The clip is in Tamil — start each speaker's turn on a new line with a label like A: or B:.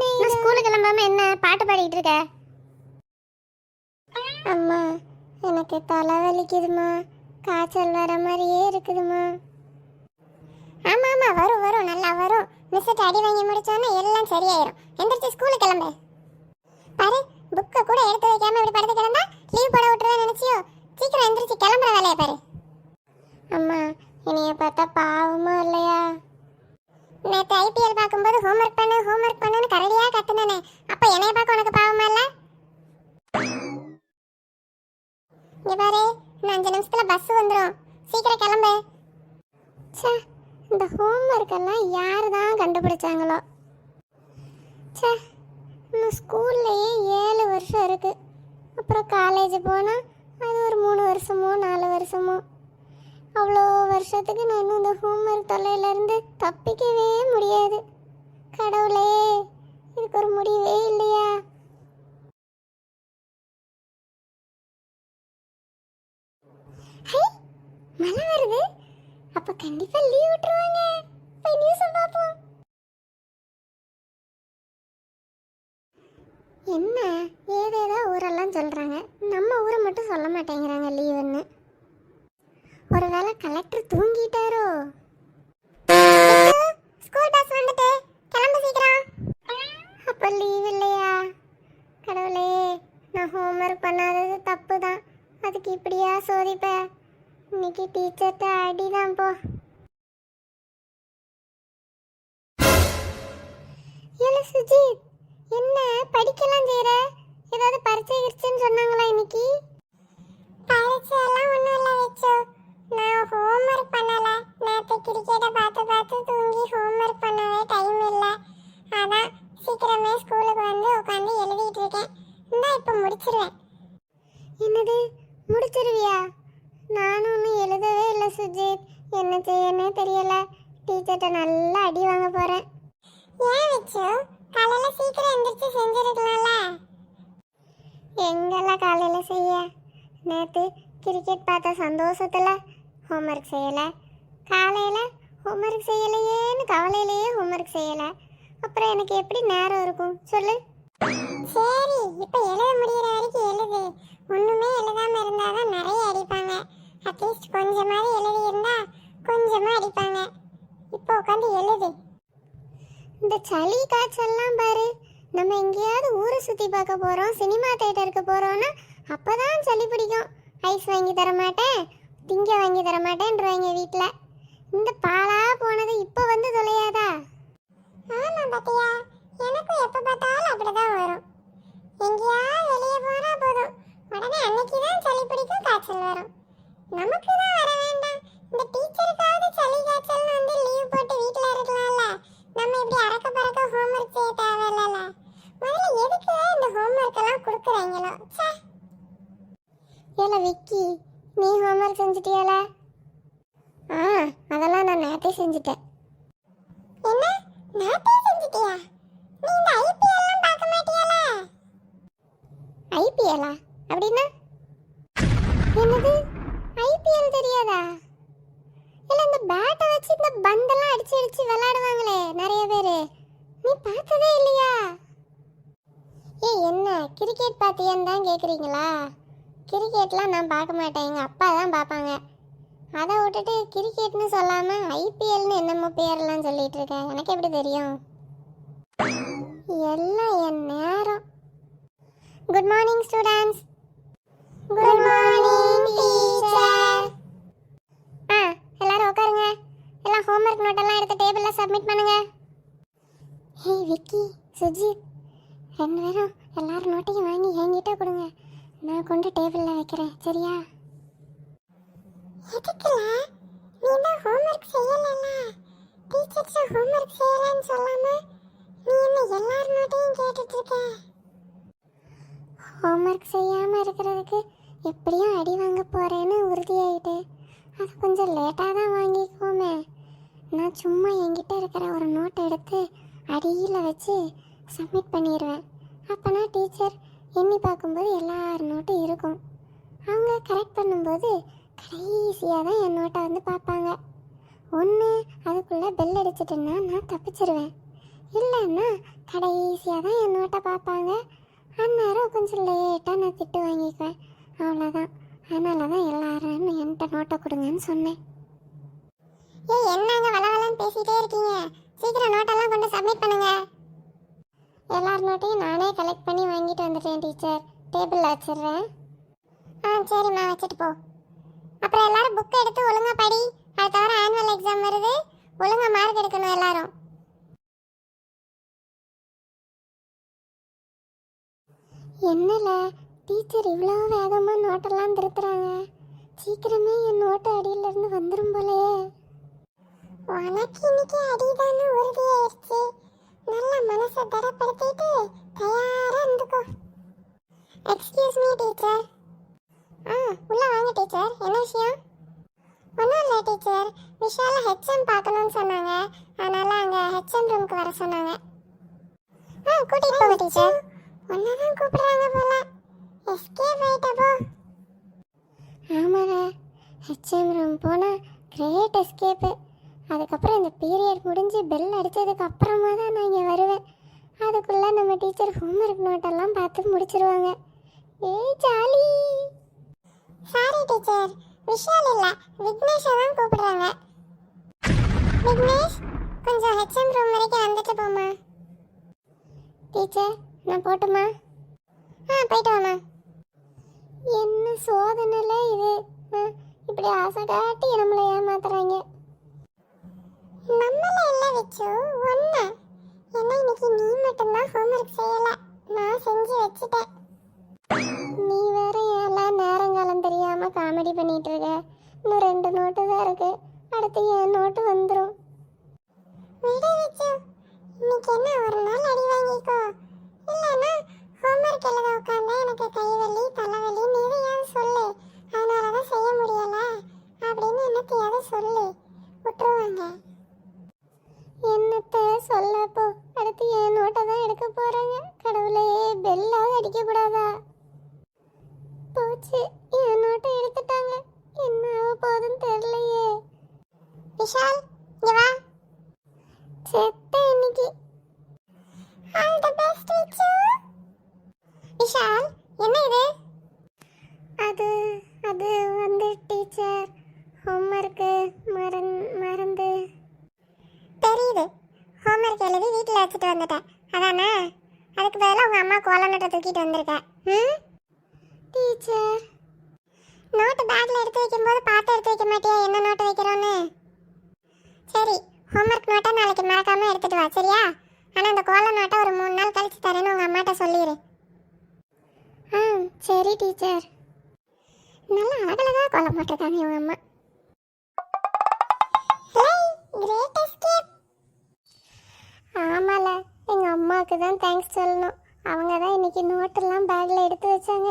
A: ஸ்கூலுக்கு கிளம்பாம என்ன பாட்டு பாடிட்டு இருக்க? அம்மா எனக்கு தலை வலிக்குதுமா, காய்ச்சல் வர மாதிரியே இருக்குதுமா. ஆமா ஆமா வரும் வரும், நல்லா வரும். மிஸ்ஸுக்கு அடி வாங்கி முடிச்சோன்னா எல்லாம் சரியாயிரும். எந்திரிச்சு ஸ்கூலுக்கு கிளம்பு. பாரு, புக்கை கூட எடுத்து வைக்காம இப்படி படுத்து கிடந்தா லீவ் போட விட்டுருவேன் நினைச்சியோ? சீக்கிரம் எந்திரிச்சு கிளம்புற வேலையை பாரு. அம்மா இனிய பார்த்தா பாவமா இல்லையா? நேற்று ஐபிஎல் பார்க்கும்போது ஹோம்ஒர்க் பண்ணுன்னு கரடியா கத்துனானே, அப்ப என்னைய பார்க்க உனக்கு பாவமா இல்ல? இங்க பாரு, இன்னும் 5 நிமிஷத்துல பஸ் வந்துடும், சீக்கிரம் கிளம்பு. சே, இந்த ஹோம்ஒர்க் எல்லாம் யாரு தான் கண்டுபிடிச்சாங்களோ? சே, இன்னும் ஸ்கூல்லையே 7 வருஷம் இருக்கு. அப்புறம் காலேஜ் போனால் அது ஒரு 3 வருஷமோ 4 வருஷமோ. அவ்வளோ வருஷத்துக்கு நான் இன்னும் இந்த ஹோம்ஒர்க் தொல்லையிலேருந்து தப்பிக்கவே முடியாது. கடவுளே, இதுக்கு ஒரு முடிவே இல்லையா? ஹை, மழை வருது. அப்போ கண்டிப்பாக லீவ் விட்டுருவாங்க. போய் நியூஸை பார்ப்போம். என்ன ஏதேதோ ஊரெல்லாம் சொல்கிறாங்க, நம்ம ஊரை மட்டும் சொல்ல மாட்டேங்கிறாங்க லீவுன்னு. ஒருவேளை கலெக்டர் தூங்கிட்டாரோ? ஸ்கூல் பஸ் வந்துட்டு, கிளம்பு சீக்கிரம். அப்போ லீவ் இல்லையா? கடவுளே, நான் ஹோம்ஒர்க் பண்ணாதது தப்பு தான். அதுக்கு இப்படியா சோதிப்ப? இன்னைக்கு டீச்சர்கிட்ட அடிதான் போ. ஏல சுஜித், என்ன படிக்கலாம் செய்யற? ஏதாவது பரீட்சை கிரிச்சுன்னு சொன்னாங்களா இன்னைக்கு? பரீட்சை எல்லாம் ஒன்றும் இல்லை வச்சோ, நான் ஹோம்ஒர்க் பண்ணல. நேற்று கிரிக்கெட்டை பார்த்து தூங்கி ஹோம்ஒர்க் பண்ணவே டைம் இல்லை. அதான் சீக்கிரமே ஸ்கூலுக்கு வந்து உட்காந்து எழுதிட்டு இருக்கேன். இந்தா இப்போ முடிச்சிருவேன். என்னது முடிச்சிருவியா? நானும் ஒன்றும் எழுதவே இல்லை சுஜித். என்ன செய்யனே தெரியல. டீச்சர்கிட்ட நல்லா அடி வாங்க போகிறேன். ஏன் வச்சோ, காலையில் சீக்கிரம் எந்திரிச்சு செஞ்சிருக்கலாம்ல? எங்கெல்லாம் காலையில் செய்ய? நேற்று கிரிக்கெட் பார்த்த சந்தோஷத்தில் ஹோம்ஒர்க் செய்யலை. காலையில் ஹோம்ஒர்க் செய்யலையேன்னு கவலையிலேயே ஹோம்ஒர்க் செய்யலை. அப்புறம் எனக்கு எப்படி நேரம் இருக்கும் சொல்லு? சரி, இப்போ எழுத முடிகிற வரைக்கும் எழுது. ஒன்றுமே எழுதாமல் இருந்தால் தான் நிறைய அடிப்பாங்க. அட்லீஸ்ட் கொஞ்சமாவது எழுதி இருந்தால் கொஞ்சமாக அடிப்பாங்க. இப்போ உட்காந்து எழுது. இந்த சளி காய்ச்சல்லாம் பாரு, நம்ம எங்கேயாவது ஊரை சுற்றி பார்க்க போகிறோம், சினிமா தேட்டருக்கு போகிறோன்னா அப்போ தான் சளி பிடிக்கும். ஐஸ் வாங்கி தர மாட்டேன், திங்க வாங்கி தர மாட்டேன்றாங்க வீட்டில். இந்த பாலா போனது இப்போ வந்து தொலையாதா? ஆமாம் பாத்தியா, எனக்கும் எப்போ பார்த்தாலும் அப்படிதான் வரும். எங்கேயாவது வெளியே போனால் போதும், உடனே அன்னைக்கு தான் சளி பிடிக்கும், காய்ச்சல் வரும். நமக்கு தான் வர வேண்டாம். இந்த டீச்சருக்காவது சளி காய்ச்சல்னு வந்து லீவ் போட்டு வீட்டில் இருக்கலாம்ல. நம்ம இப்படி அறக்க பறக்க ஹோம்ஒர்க் செய்ய தேவையில்ல. முதல்ல எதுக்கு இந்த ஹோம்ஒர்க் எல்லாம் கொடுக்குறாங்களோ? சே. ஏல விக்கி, நீ ஹோம்ஒர்க் செஞ்சிட்டியால? அதெல்லாம் நான் நேற்றே செஞ்சுட்டேன். என்ன நேற்றே செஞ்சிட்டியா? நீ இந்த ஐபிஎல் எல்லாம் பார்க்க மாட்டியால? ஐபிஎல்லா அப்படின்னா என்னது? ஐபிஎல் தெரியாதா? இல்ல இந்த பேட்டை வச்சு இந்த பந்தெல்லாம் அடிச்சு விளையாடுவாங்களே நிறைய பேரு, நீ பார்த்ததே இல்லையா? ஏய், என்ன கிரிக்கெட் பார்த்தியான்னு தான் கேட்குறீங்களா? கிரிக்கெட்லாம் நான் பார்க்க மாட்டேன், எங்கள் அப்பா தான் பார்ப்பாங்க. அதை விட்டுட்டு கிரிக்கெட்னு சொல்லாமல் ஐபிஎல்னு என்னமோ பேரெல்லாம் சொல்லிட்டு இருக்கேன். எனக்கு எப்படி தெரியும்? எல்லாம் என் நேரம். Good morning students. Good morning teacher. எல்லாரும் உட்காருங்க. எல்லாம் ஹோம்ஒர்க் நோட்டெல்லாம் எடுத்து டேபிளில் சப்மிட் பண்ணுங்க. ஹே விக்கி, சுஜித், 2 பேரும் எல்லாரும் நோட்டையும் வாங்கி என்கிட்ட கொடுங்க. நான் கொண்டு டேபிளில் வைக்கிறேன், சரியா? எதுக்குல? நீ தான் ஹோம்ஒர்க் செய்யலல்ல. டீச்சர்ஸ் ஹோம்ஒர்க் செய்யலன்னு சொல்லாம நீ என்ன எல்லார் நோட்டையும் கேட்டுட்டு இருக்க? ஹோம்ஒர்க் செய்யாமல் இருக்கிறதுக்கு எப்படியும் அடி வாங்க போகிறேன்னு உறுதியாயிட்டு அது கொஞ்சம் லேட்டாக தான் வாங்கிக்குவோமே. நான் சும்மா என்கிட்ட இருக்கிற ஒரு நோட்டை எடுத்து அடியில் வச்சு சப்மிட் பண்ணிடுவேன். அப்போனா டீச்சர் எண்ணி பார்க்கும்போது எல்லார் நோட்டும் இருக்கும். அவங்க கரெக்ட் பண்ணும்போது கடைசியாக தான் என் நோட்டை வந்து பார்ப்பாங்க. ஒன்று அதுக்குள்ளே பெல் அடிச்சிட்டுன்னா நான் தப்பிச்சிருவேன், இல்லைன்னா கடைசியாக தான் என் நோட்டை பார்ப்பாங்க. அந்நேரம் கொஞ்சம் லேட்டாக நான் திட்டு வாங்கிக்குவேன். அவ்வளோதான். அதனால தான் எல்லாரும் என்கிட்ட நோட்டை கொடுங்கன்னு சொன்னேன். ஏய், என்னங்க வளவலன்னு பேசிகிட்டே இருக்கீங்க? சீக்கிரம் நோட்டெல்லாம் கொண்டு சப்மிட் பண்ணுங்க. எல்லார் நோட்டையும் நானே கலெக்ட் பண்ணி வாங்கிட்டு வந்துட்டேன் டீச்சர். டேபிளில் வச்சிடுறேன். சரிம்மா, வச்சுட்டு போ. அப்புறம் எல்லாரும் புக் எடுத்து ஒழுங்கா படி. அது தவிர ஆனுவல் எக்ஸாம் வருது, ஒழுங்கா மார்க் எடுக்கணும் எல்லாரும். என்னல டீச்சர் இவ்வளோ வேகமாக நோட்டெல்லாம் திருத்துறாங்க? சீக்கிரமே என் நோட்டு அடியிலேருந்து வந்துடும் போலையே. உனக்கு இன்னைக்கு அடிதானே உறுதியாயிருச்சு. நல்ல மனசை தரப்படுத்திட்டு தயாராக இருந்துக்கோ. Excuse me teacher. உள்ளே வாங்க டீச்சர். என்ன விஷயம்? ஒன்றும் இல்லை டீச்சர், விஷால ஹெச்எம் பார்க்கணும்னு சொன்னாங்க. அதனால அங்கே ஹெச்எம் ரூமுக்கு வர சொன்னாங்க. கூட்டிகிட்டு போங்க டீச்சர். ஒன்னதான் கூப்பிடுறாங்க போல. எஸ்கேப் ஆயிட்டப்போ. ஆமாங்க, ஹெச்எம் ரூம் போனால் கிரேட் எஸ்கேப்பு. அதுக்கப்புறம் இந்த பீரியட் முடிஞ்சு பெல் அடித்ததுக்கு அப்புறமா தான் நான் இங்கே வருவேன். அதுக்குள்ளே நம்ம டீச்சர் ஹோம்ஒர்க் நோட்டெல்லாம் பார்த்து முடிச்சிருவாங்க. ஏய் ஜாலி. சாரி டீச்சர், விஷால் இல்லை, விக்னேஷை தான் கூப்பிடுறாங்க. விக்னேஷ், கொஞ்சம் ஹெச்எம் ரூம் வரைக்கும் வந்துட்டு போமா. டீச்சர், நான் போட்டுமா? போயிட்டு வாமா. என்ன சோதனைல இது? இப்படி ஆசை காட்டி நம்மளை ஏமாத்துறாங்க. நம்மள எல்லாம் வச்சு ஒன்று என்ன, இன்னைக்கு நீ மட்டும்தான் ஹோம்ஒர்க் செய்யலை, நான் செஞ்சு வச்சுட்டேன். நீ வேற ஏன் நேரங்காலம் தெரியாமல் காமெடி பண்ணிட்டு இருக்க? இன்னும் 2 நோட்டு தான் இருக்கு, அடுத்து என் நோட்டு வந்துடும். விட வச்சு, இன்னைக்கு என்ன ஒரு நாள் அடி வாங்கிக்கோ. இல்லைன்னா ஹோம்ஒர்க் எழுத உட்காந்தா எனக்கு கைவலி தலைவலி நிறையாவது சொல்லு, அதனால தான் செய்ய முடியலை அப்படின்னு என்னத்தையாவது சொல்லு, விட்டுருவாங்க. என்னத்தை சொல்லப்போ, அடுத்து என் நோட்டை தான் எடுக்க போகிறாங்க. கடவுளே, பெல்லாவது அடிக்கக்கூடாதா? போச்சு, என் நோட்டை எடுத்துட்டாங்க. என்ன ஆக போகுதுன்னு தெரியலையே. விஷால், இங்க வா. செத்த இன்னைக்கு. All the best teacher. Vishal, என்ன இது? அது வந்து டீச்சர், ஹோம்ஒர்க்கு மறந்து. தெரியுது, ஹோம்ஒர்க் எழுதி வீட்டில் வச்சுட்டு வந்துட்டேன் அதானே? அதுக்கு பதிலாக உங்கள் அம்மா கோலநட்டை தூக்கிட்டு வந்திருக்கேன். டீச்சர், நோட்டு பேக்கில் எடுத்து வைக்கும்போது பார்த்து எடுத்து வைக்க மாட்டியா என்ன நோட்டு வைக்கிறோன்னு? சரி, ஹோம்ஒர்க் நோட்டை நாளைக்கு மறக்காமல் எடுத்துகிட்டு வா, சரியா? ஆனால் அந்த கோல நோட்டை ஒரு 3 நாள் கழிச்சு தரேன்னு உங்கள் அம்மாட்ட சொல்லிடு. சரி டீச்சர். நல்லா அழகழகாக கோலம் போட்டிருக்காங்க உங்கள் அம்மா. ஆமால, எங்கள் அம்மாவுக்கு தான் தேங்க்ஸ் சொல்லணும். அவங்க தான் இன்னைக்கு நோட்டெல்லாம் பேக்கில் எடுத்து வச்சாங்க.